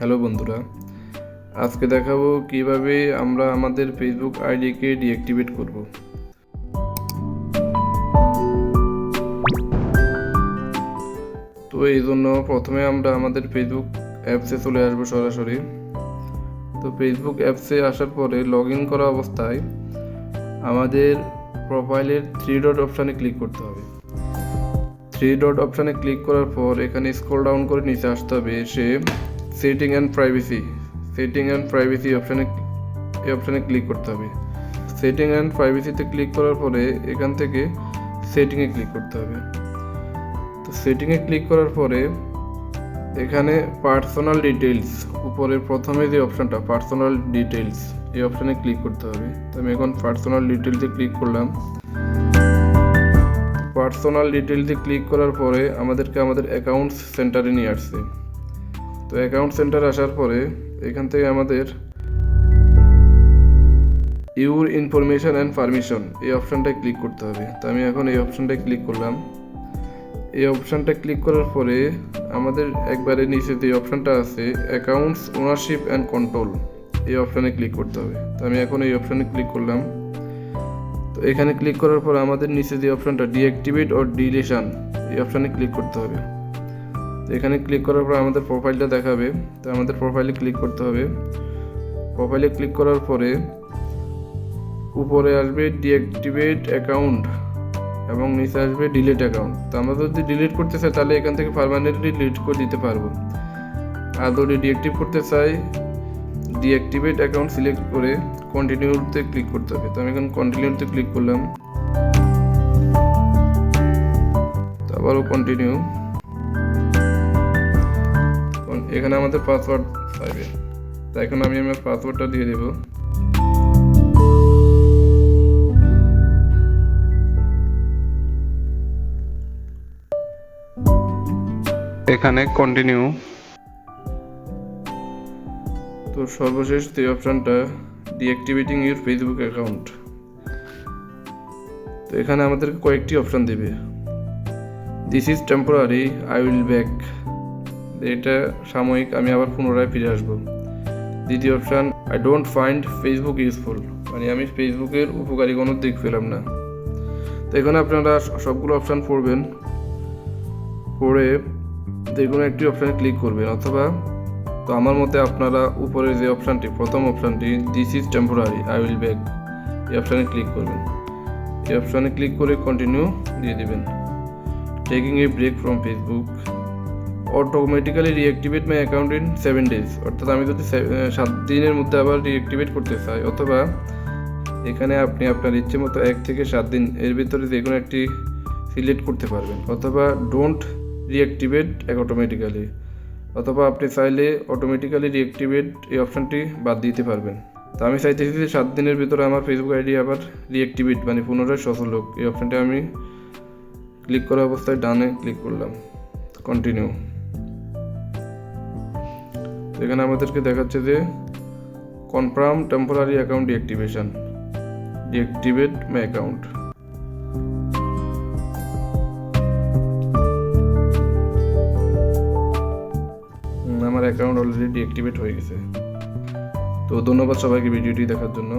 Hello বন্ধুরা, আজকে দেখাবো কিভাবে আমরা আমাদের ফেসবুক আইডিকে ডিঅ্যাক্টিভেট করব। তো এই জন্য প্রথমে আমরা আমাদের ফেসবুক অ্যাপসে চলে আসবো সরাসরি। তো ফেসবুক অ্যাপসে আসার পরে লগ ইন করা অবস্থায় আমাদের প্রোফাইলের 3 ডট অপশানে ক্লিক করতে হবে। 3 ডট অপশানে ক্লিক করার পর এখানে স্ক্রল ডাউন করে নিচে আসতে হবে, এসে সেটিং অ্যান্ড প্রাইভেসি অপশানে ক্লিক করতে হবে। সেটিং অ্যান্ড প্রাইভেসিতে ক্লিক করার পরে এখান থেকে সেটিংয়ে ক্লিক করতে হবে। তো সেটিংয়ে ক্লিক করার পরে এখানে পার্সোনাল ডিটেইলস, উপরে প্রথমে যে অপশানটা পার্সোনাল ডিটেইলস, এই অপশানে ক্লিক করতে হবে। তো আমি এখন পার্সোনাল ডিটেইলসে ক্লিক করলাম। পার্সোনাল ডিটেইলসে ক্লিক করার পরে আমাদেরকে আমাদের অ্যাকাউন্টস সেন্টারে নিয়ে আসছে। তো অ্যাকাউন্ট সেন্টার আসার পরে এখান থেকে আমাদের ইউর ইনফরমেশন অ্যান্ড পারমিশন এই অপশানটায় ক্লিক করতে হবে। তো আমি এখন এই অপশানটায় ক্লিক করলাম। এই অপশানটা ক্লিক করার পরে আমাদের একবারে নিচে যে অপশানটা আছে অ্যাকাউন্টস ওনারশিপ অ্যান্ড কন্ট্রোল, এই অপশানে ক্লিক করতে হবে। তো আমি এখন এই অপশানে ক্লিক করলাম। তো এখানে ক্লিক করার পর আমাদের নিচে যে অপশানটা ডিঅ্যাক্টিভেট অর ডিলেশন, এই অপশানে ক্লিক করতে হবে। তো এখানে ক্লিক করার পর আমাদের প্রোফাইলটা দেখাবে। তো আমাদের প্রোফাইলে ক্লিক করতে হবে। প্রোফাইলে ক্লিক করার পরে উপরে আসবে ডিঅ্যাক্টিভেট অ্যাকাউন্ট এবং নিচে আসবে ডিলিট অ্যাকাউন্ট। তো আমরা যদি ডিলিট করতে চাই তাহলে এখান থেকে পার্মানেন্টলি ডিলিট করে দিতে পারবো, আর যদি ডিঅ্যাক্টিভ করতে চাই ডিঅ্যাক্টিভেট অ্যাকাউন্ট সিলেক্ট করে কন্টিনিউতে ক্লিক করতে হবে। তো আমি এখন কন্টিনিউতে ক্লিক করলাম। তো আবারও কন্টিনিউ। এখানে আমাদের পাসওয়ার্ড চাইবে, তো এখন আমি আমার পাসওয়ার্ডটা দিয়ে দেব। এখানে কন্টিনিউ। তো সর্বশেষ যে অপশানটা ডিঅ্যাক্টিভেটিং ইউর ফেসবুক অ্যাকাউন্ট, তো এখানে আমাদেরকে কয়েকটি অপশান দেবে। This is temporary, I will back, এটা সাময়িক, আমি আবার পুনরায় ফিরে আসবো। দ্বিতীয় option I don't find Facebook useful, মানে আমি ফেসবুকের উপকারী কোনো দিক পেলাম না। তো এখানে আপনারা সবগুলো অপশান পড়বেন, পড়ে যে কোনো একটি অপশানে ক্লিক করবেন, অথবা তো আমার মতে আপনারা উপরে যে অপশানটি প্রথম অপশানটি this is temporary I will back, এই অপশানে ক্লিক করবেন। এই অপশানে ক্লিক করে কন্টিনিউ দিয়ে দেবেন। Taking a break from Facebook, automatically reactivate my account in 7 days, অর্থাৎ আমি যদি 7 দিনের মধ্যে আবার রিঅ্যাক্টিভেট করতে চাই, অথবা এখানে আপনি আপনার ইচ্ছে মতো 1 থেকে 7 দিন এর ভিতরে যে কোনো একটি সিলেক্ট করতে পারবেন, অথবা ডোন্ট রিঅ্যাক্টিভেট অটোমেটিক্যালি, অথবা আপনি চাইলে অটোমেটিক্যালি রিঅ্যাক্টিভেট এই অপশানটি বাদ দিতে পারবেন। তো আমি চাইতেছি যে 7 দিনের ভিতরে আমার ফেসবুক আইডি আবার রিঅ্যাক্টিভেট মানে পুনরায় সচল হোক। এই অপশানটি আমি ক্লিক করা অবস্থায় ডানে ক্লিক করলাম, কন্টিনিউ। এখানে আমাদেরকে দেখাচ্ছে যে confirm temporary account deactivate my account. আমার অ্যাকাউন্ট অলরেডি ডিঅ্যাক্টিভেট হয়ে গেছে। তো ধন্যবাদ সবাইকে ভিডিওটি দেখার জন্য।